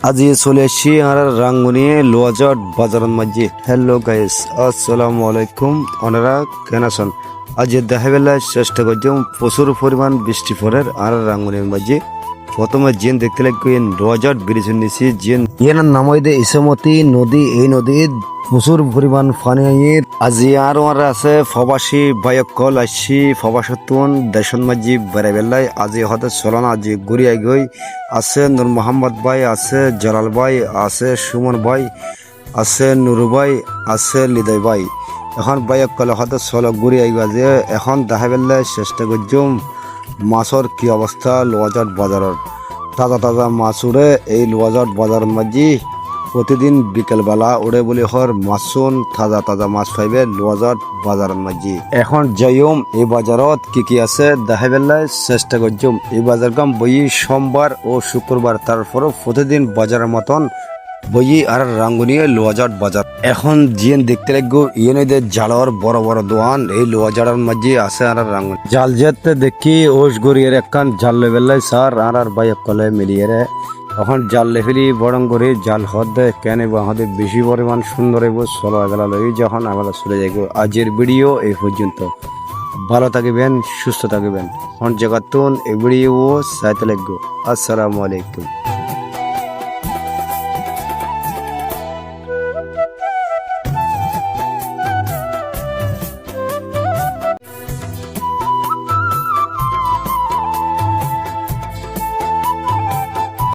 আজি চলে এসছি আর রাঙ্গুনি লোয়াজট বাজারের মাঝে। হ্যালো গাইস, আসসালামু আলাইকুম। ওনারা কেন আছেন? আজ দেখা বেলায় চেষ্টা করছি প্রচুর পরিমাণ বৃষ্টি পড়ে আর রাঙ্গুনির মাঝে। প্রথমে জিন দেখতে লাগবে লোয়াজট ব্রিজ নিছি জিন এর নাম হইতে ইসমতি নদী। এই নদীর প্রচুর পরিমাণ পানি আজি আর ওরা আছে প্রবাসী বায়কল আসছি প্রবাসতুন দেশন মাঝি বেড়ে বেলায় আজি হতে চলন আজি ঘুরি আগে আছে নূর মোহাম্মদ ভাই, আছে জালাল ভাই, আছে সুমন ভাই, আছে নুরু ভাই, আছে লিদয় ভাই। এখন বায়কল হতে চলো ঘুরি আগে আজি এখন দেখা বেলায় চেষ্টা করছুম মাছর কি অবস্থা লোয়াজট বাজারের। তাজা তাজা মাছ উড়ে এই লোয়াজট বাজারের মাঝি প্রতিদিন বিকেলবেলা উড়ে বলি হর মাছুন তাজা তাজা মাছ পাইবে লোয়াজট বাজারের মাঝি। এখন যাইম এই বাজারত কি আছে দেখা বেলায় চেষ্টা করছুম। এই বাজার কাম বই সোমবার ও শুক্রবার, তারপরও প্রতিদিন বাজারের মতন বই আর রাঙ্গুনিয়ে লোয়াজট বাজার। এখন জিন দেখতে লাগবো ইয়েনদের জালর বড় বড় দোয়ান এই লোয়াজটের মাঝে আছে আর রাঙ্গুনি জাল যেতে দেখি ওষ গড়িয়ে একখান জাল লেবেলাই স্যার আর ভাই কলে মিলিয়ে এখন জাল লেফেলি বরং করে জাল হদে কেন হদে বেশি পরিমাণ সুন্দর হইব চলো এগুলা লই যখন আমরা চলে যাইব। আজের ভিডিও এই পর্যন্ত। ভালো থাকবেন, সুস্থ থাকবেন। এখন জায়গাতুন এই ভিডিও চাইতে লাগবো। আসসালামু আলাইকুম।